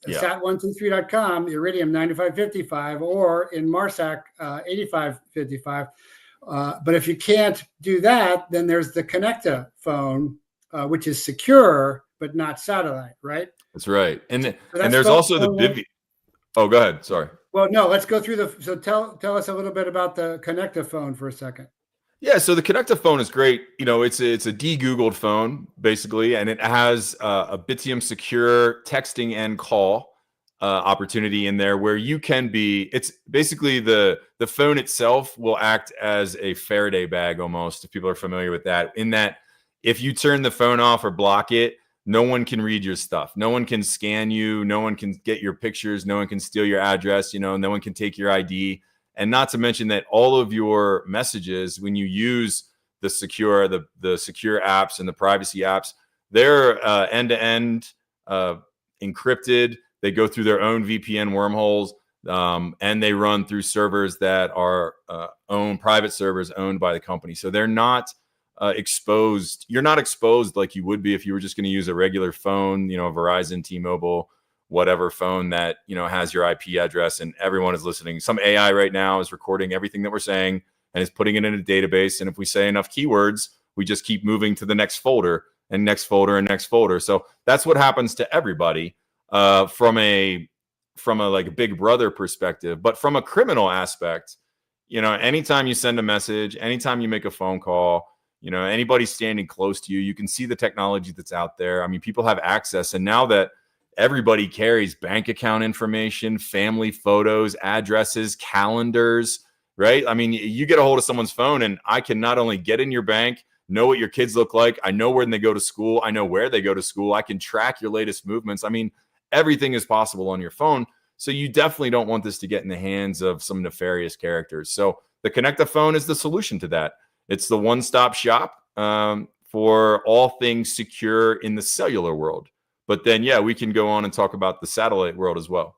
sat123.com, Iridium 9555, or in Marsac 8555. But if you can't do that, then there's the Connecta phone, which is secure, but not satellite, right? That's right. And there's also the Bivy. Oh, go ahead. Sorry. Well, no, let's go through so tell us a little bit about the Connecta phone for a second. Yeah, so the Connecta phone is great. It's a de-Googled phone basically, and it has a Bitium secure texting and call opportunity in there where you can be. It's basically the phone itself will act as a Faraday bag almost, if people are familiar with that. In that, if you turn the phone off or block it, no one can read your stuff. No one can scan you. No one can get your pictures. No one can steal your address. No one can take your ID. And not to mention that all of your messages, when you use the secure apps and the privacy apps, they're end-to-end encrypted. They go through their own VPN wormholes, and they run through servers that are private servers owned by the company. So they're not exposed. You're not exposed like you would be if you were just going to use a regular phone, Verizon, T-Mobile, whatever phone that, has your IP address, and everyone is listening. Some AI right now is recording everything that we're saying and is putting it in a database. And if we say enough keywords, we just keep moving to the next folder and next folder and next folder. So that's what happens to everybody from a like a big brother perspective. But from a criminal aspect, you know, anytime you send a message, anytime you make a phone call, you know, anybody standing close to you, you can see the technology that's out there. I mean, people have access. And now that everybody carries bank account information, family photos, addresses, calendars, right? I mean, you get a hold of someone's phone and I can not only get in your bank, know what your kids look like, I know when they go to school, I know where they go to school, I can track your latest movements. I mean, everything is possible on your phone. So you definitely don't want this to get in the hands of some nefarious characters. So the Connect-A-Phone is the solution to that. It's the one-stop shop for all things secure in the cellular world. But then, yeah, we can go on and talk about the satellite world as well.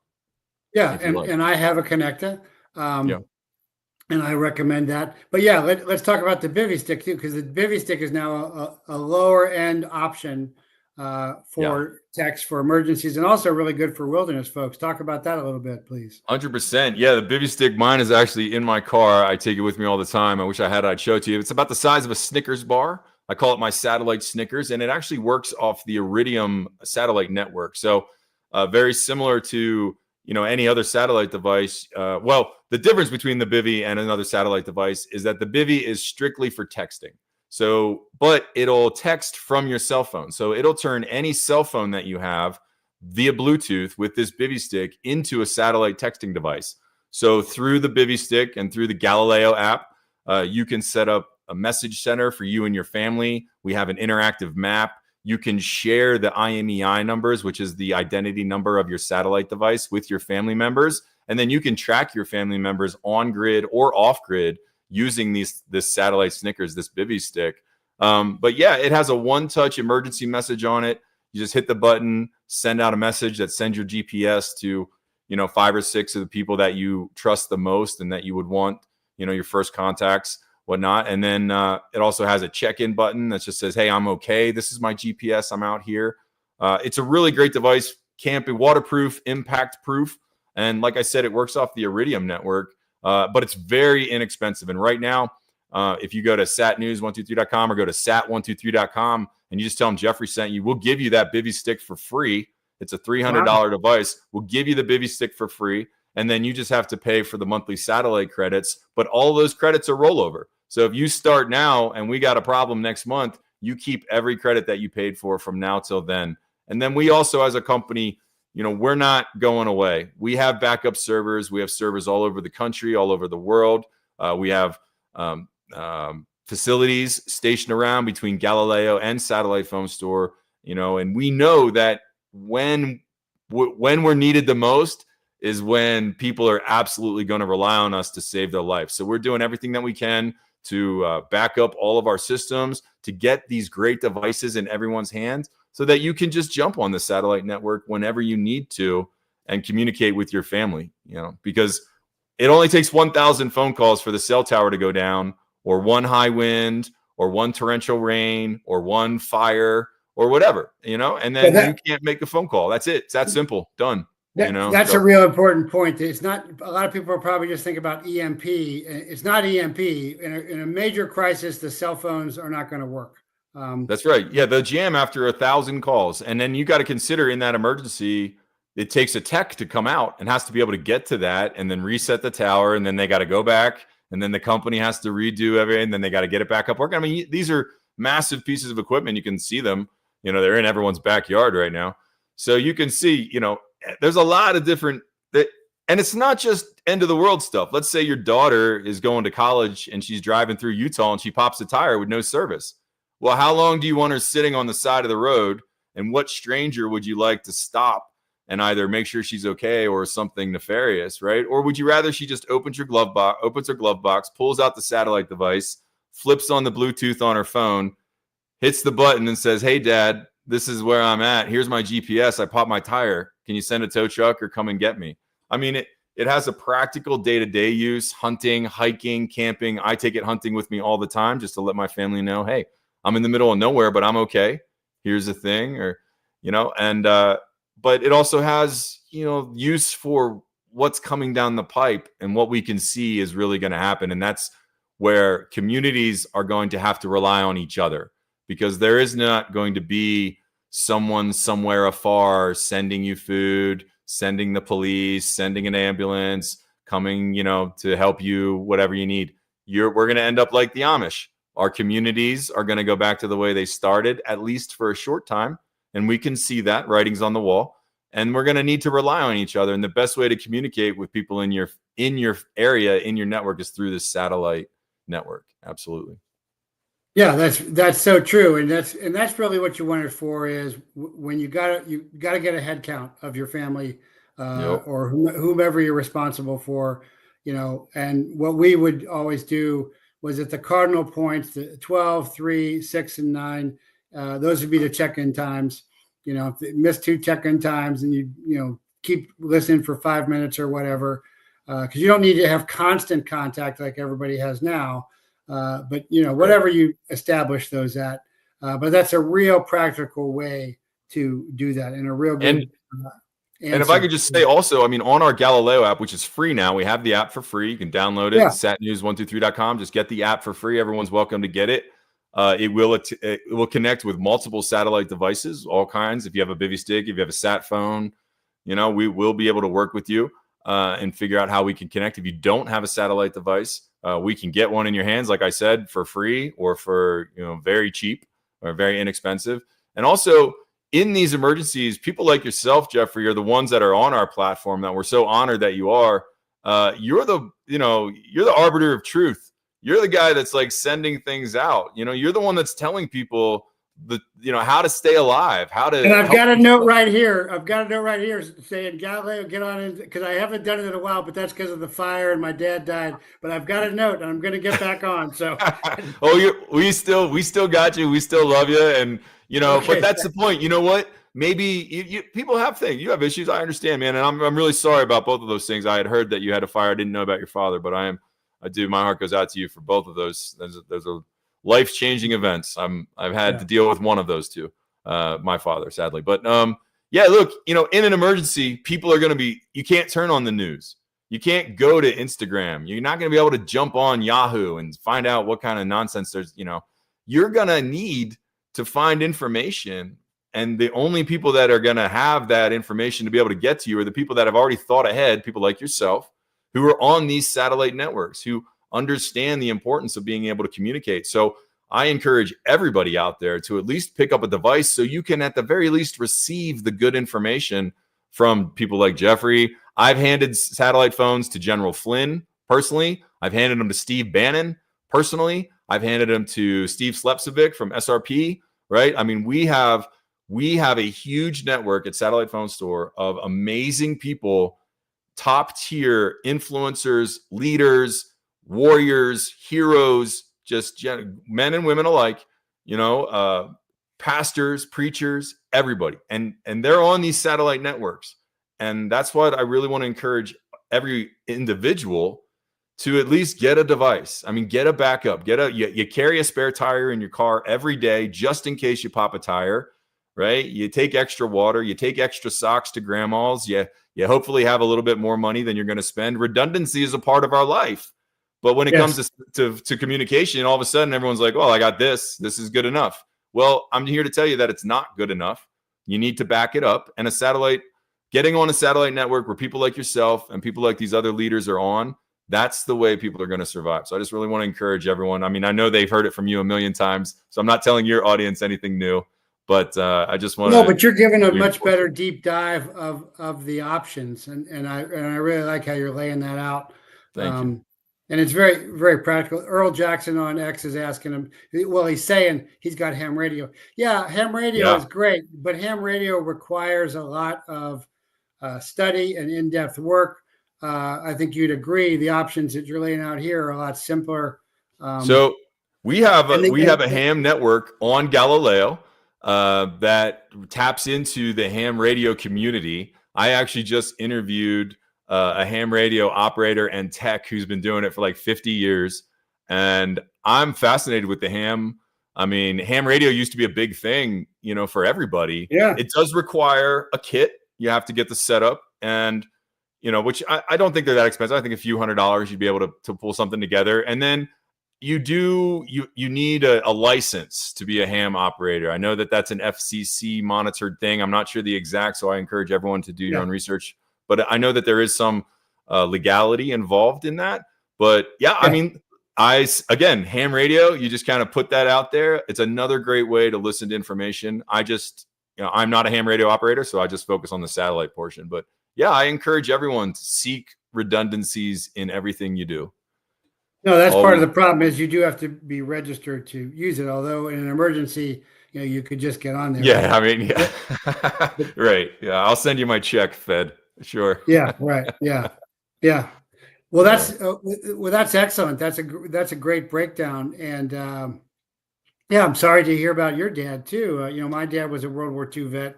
Yeah, and I have a connector, Yeah. and I recommend that. But yeah, let's talk about the Bivy Stick too, because the Bivy Stick is now a lower end option for text for emergencies, and also really good for wilderness folks. Talk about that a little bit, please. 100%. Yeah, the Bivy Stick, mine is actually in my car. I take it with me all the time. I wish I had it. I'd show it to you. It's about the size of a Snickers bar. I call it my satellite Snickers, and it actually works off the Iridium satellite network. So very similar to, you know, any other satellite device. Well, the difference between the Bivy and another satellite device is that the Bivy is strictly for texting. So, but it'll text from your cell phone. So it'll turn any cell phone that you have via Bluetooth with this Bivy Stick into a satellite texting device. So through the Bivy Stick and through the Galileo app, you can set up a message center for you and your family. We have an interactive map. You can share the IMEI numbers, which is the identity number of your satellite device, with your family members. And then you can track your family members on grid or off grid using this satellite Snickers, this Bivy Stick. But yeah, it has a one-touch emergency message on it. You just hit the button, send out a message that sends your GPS to, you know, 5 or 6 of the people that you trust the most and that you would want, you know, your first contacts, whatnot. And then it also has a check-in button that just says, hey, I'm okay. This is my GPS. I'm out here. It's a really great device, camping, waterproof, impact proof. And like I said, it works off the Iridium network, but it's very inexpensive. And right now, if you go to satnews123.com or go to sat123.com and you just tell them Jeffrey sent you, we'll give you that Bivy Stick for free. It's a $300 device. We'll give you the Bivy Stick for free. And then you just have to pay for the monthly satellite credits. But all those credits are rollover. So if you start now and we got a problem next month, you keep every credit that you paid for from now till then. And then we also, as a company, you know, we're not going away. We have backup servers. We have servers all over the country, all over the world. We have facilities stationed around between Galileo and Satellite Phone Store, you know, and we know that when we're needed the most is when people are absolutely going to rely on us to save their life. So we're doing everything that we can to back up all of our systems to get these great devices in everyone's hands so that you can just jump on the satellite network whenever you need to and communicate with your family, you know, because it only takes 1,000 phone calls for the cell tower to go down, or one high wind, or one torrential rain, or one fire, or whatever, you know, and then you can't make a phone call. That's it. It's that simple. Done. You know, that's a real important point. It's not, a lot of people are probably just think about EMP. It's not EMP. In a major crisis, the cell phones are not going to work. That's right. Yeah, they'll jam after 1,000 calls. And then you got to consider in that emergency, it takes a tech to come out and has to be able to get to that and then reset the tower. And then they got to go back. And then the company has to redo everything. And then they got to get it back up working. I mean, these are massive pieces of equipment. You can see them. You know, they're in everyone's backyard right now. So you can see, you know, there's a lot of different, and it's not just end of the world stuff. Let's say your daughter is going to college and she's driving through Utah and she pops a tire with no service. Well, how long do you want her sitting on the side of the road? And what stranger would you like to stop and either make sure she's okay or something nefarious, right? Or would you rather she just opens her glove box, pulls out the satellite device, flips on the Bluetooth on her phone, hits the button and says, hey, Dad, this is where I'm at. Here's my GPS. I popped my tire. Can you send a tow truck or come and get me? I mean, it has a practical day-to-day use, hunting, hiking, camping. I take it hunting with me all the time just to let my family know, hey, I'm in the middle of nowhere, but I'm okay. Here's the thing, or, you know, and, but it also has, you know, use for what's coming down the pipe and what we can see is really going to happen. And that's where communities are going to have to rely on each other, because there is not going to be someone somewhere afar sending you food, sending the police, sending an ambulance, coming, to help you, whatever you need. We're going to end up like the Amish. Our communities are going to go back to the way they started, at least for a short time. And we can see that writing's on the wall. And we're going to need to rely on each other. And the best way to communicate with people in your area, in your network, is through this satellite network. Absolutely. Yeah, that's so true, and that's really what you want it for. Is when you got to get a head count of your family or whomever you're responsible for, And what we would always do was at the cardinal points, the 12, 3, 6, and 9. Those would be the check-in times. If they miss 2 check-in times, and you keep listening for 5 minutes or whatever, because you don't need to have constant contact like everybody has now. But whatever you establish those at, but that's a real practical way to do that, and a real good. And if I could just say also, on our Galileo app, which is free now, we have the app for free. You can download it, satnews123.com. Just get the app for free. Everyone's welcome to get it. It will connect with multiple satellite devices, all kinds. If you have a bivy stick, if you have a sat phone, we will be able to work with you and figure out how we can connect. If you don't have a satellite device, we can get one in your hands, like I said, for free or for very cheap or very inexpensive. And also, in these emergencies, people like yourself, Jeffrey, are the ones that are on our platform that we're so honored that you are. You're the arbiter of truth. You're the guy that's like sending things out. You're the one that's telling people how to stay alive, how to. And I've got a note right here. Saying, Galileo, get on it, because I haven't done it in a while, but that's because of the fire and my dad died. But I've got a note, and I'm going to get back on. So. We still got you. We still love you, and okay. But that's the point. You know what? Maybe people have things. You have issues. I understand, man, and I'm really sorry about both of those things. I had heard that you had a fire. I didn't know about your father, but I do. My heart goes out to you for both of those. Those are life-changing events. I've had to deal with one of those two, my father, sadly. But look, in an emergency, people are going to be. You can't turn on the news. You can't go to Instagram. You're not going to be able to jump on Yahoo and find out what kind of nonsense there's. You're going to need to find information, and the only people that are going to have that information to be able to get to you are the people that have already thought ahead, people like yourself, who are on these satellite networks, who understand the importance of being able to communicate. So I encourage everybody out there to at least pick up a device so you can at the very least receive the good information from people like Jeffrey. I've handed satellite phones to General Flynn personally. I've handed them to Steve Bannon personally. I've handed them to Steve Slepcevic from SRP, right? We have a huge network at Satellite Phone Store of amazing people, top tier influencers, leaders, warriors, heroes, just men and women alike, pastors, preachers, everybody. And they're on these satellite networks. And that's what I really want to encourage every individual to at least get a device. Get a backup. You carry a spare tire in your car every day just in case you pop a tire, right? You take extra water. You take extra socks to grandma's. You hopefully have a little bit more money than you're going to spend. Redundancy is a part of our life. But when it comes to communication, all of a sudden everyone's like, well, I got this. This is good enough. Well, I'm here to tell you that it's not good enough. You need to back it up. And getting on a satellite network where people like yourself and people like these other leaders are on, that's the way people are going to survive. So I just really want to encourage everyone. I know they've heard it from you a million times, so I'm not telling your audience anything new, but I just want to. No, but you're giving a much better deep dive of the options, and I really like how you're laying that out. Thank you. And it's very, very practical. Earl Jackson on X is asking him, well, he's saying he's got ham radio. Yeah, ham radio is great, but ham radio requires a lot of study and in-depth work. I think you'd agree the options that you're laying out here are a lot simpler. So we have a ham network on Galileo that taps into the ham radio community. I actually just interviewed a ham radio operator and tech who's been doing it for like 50 years. And I'm fascinated with the ham. Ham radio used to be a big thing, for everybody. Yeah. It does require a kit. You have to get the setup, and, which I don't think they're that expensive. I think a few $100s, you'd be able to pull something together. And then you need a license to be a ham operator. I know that that's an FCC monitored thing. I'm not sure the exact, so I encourage everyone to do your own research. But I know that there is some legality involved in that. But yeah, I mean, again, ham radio, you just kind of put that out there. It's another great way to listen to information. I'm not a ham radio operator, so I just focus on the satellite portion. But yeah, I encourage everyone to seek redundancies in everything you do. No, that's part of the problem is you do have to be registered to use it. Although in an emergency, you could just get on there. Yeah, I mean, yeah. Right. Yeah, I'll send you my check, Fed. Sure. Yeah, right. Yeah. Yeah. Well, that's excellent. That's a great breakdown. And yeah, I'm sorry to hear about your dad too. My dad was a World War II vet.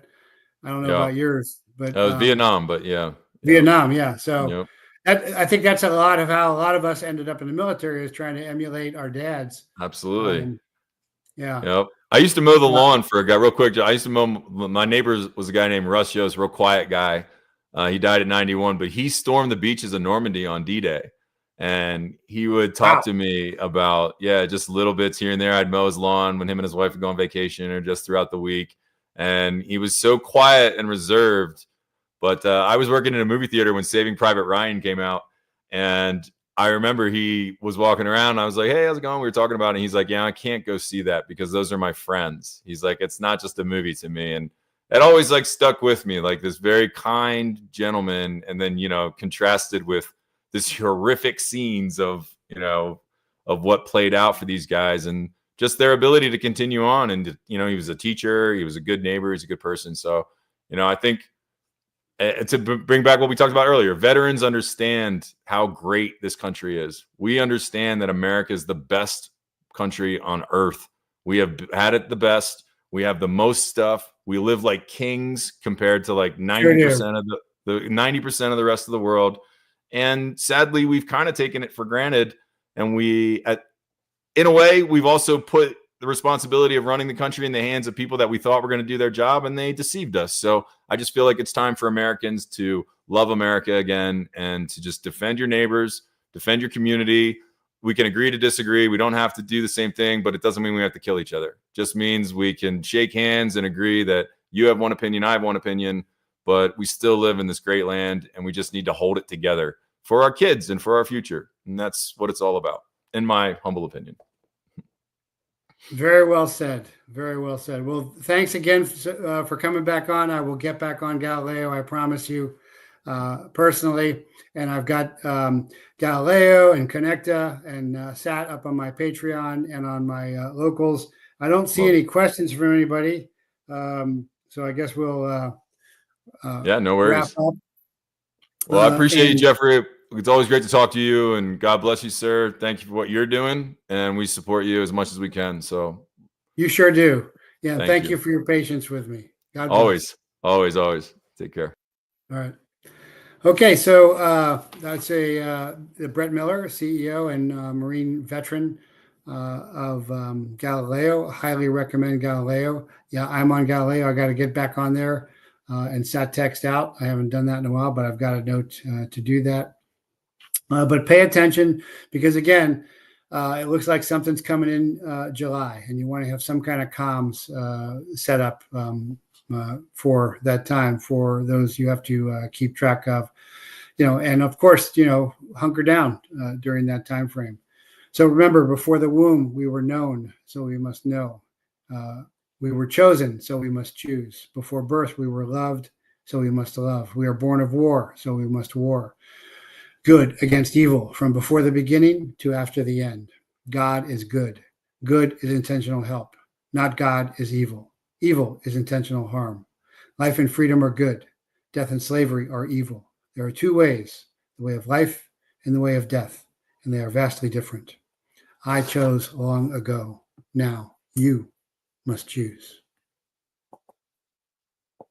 I don't know about yours, but that was Vietnam. But Vietnam. Yeah. So I think that's a lot of how a lot of us ended up in the military, is trying to emulate our dads. Absolutely. Yeah. Yep. I used to mow the lawn for a guy real quick. I used to mow. My neighbor was a guy named Russ Yost, real quiet guy. He died at 91, but he stormed the beaches of Normandy on D-Day. And he would talk to me about, just little bits here and there. I'd mow his lawn when him and his wife would go on vacation or just throughout the week. And he was so quiet and reserved. But I was working in a movie theater when Saving Private Ryan came out. And I remember he was walking around. I was like, hey, how's it going? We were talking about it. And he's like, yeah, I can't go see that because those are my friends. He's like, it's not just a movie to me. And it always like stuck with me, like this very kind gentleman. And then, contrasted with this horrific scenes of what played out for these guys and just their ability to continue on. And, he was a teacher. He was a good neighbor. He's a good person. So, I think, to bring back what we talked about earlier, veterans understand how great this country is. We understand that America is the best country on earth. We have had it the best. We have the most stuff. We live like kings compared to like 90% of the 90% of the rest of the world. And sadly, we've kind of taken it for granted. And in a way, we've also put the responsibility of running the country in the hands of people that we thought were going to do their job, and they deceived us. So I just feel like it's time for Americans to love America again and to just defend your neighbors, defend your community. We can agree to disagree. We don't have to do the same thing, but it doesn't mean we have to kill each other. It just means we can shake hands and agree that you have one opinion, I have one opinion, but we still live in this great land, and we just need to hold it together for our kids and for our future. And that's what it's all about, in my humble opinion. Very well said. Very well said. Well, thanks again for coming back on. I will get back on Galileo, I promise you, personally. And I've got Galileo and Connecta and Sat up on my Patreon and on my locals. I don't see any questions from anybody. So I guess we'll no worries. wrap up. Well, I appreciate you, Jeffrey. It's always great to talk to you, and God bless you, sir. Thank you for what you're doing, and we support you as much as we can. So you sure do. Yeah. Thank you for your patience with me. God bless. Always. Take care. All right. Okay. So that's Brett Miller, CEO and Marine veteran of Galileo. Highly recommend Galileo. Yeah, I'm on Galileo. I got to get back on there and sat text out. I haven't done that in a while, but I've got a note to do that. But pay attention because, again, it looks like something's coming in July, and you want to have some kind of comms set up for that time for those you have to keep track of, and of course, hunker down during that time frame. So remember, before the womb, we were known, so we must know. We were chosen, so we must choose. Before birth, we were loved, so we must love. We are born of war, so we must war. Good against evil, from before the beginning to after the end. God is good. Good is intentional help. Not God is evil. Evil is intentional harm. Life and freedom are good. Death and slavery are evil. There are two ways, the way of life and the way of death, and they are vastly different. I chose long ago. Now you must choose.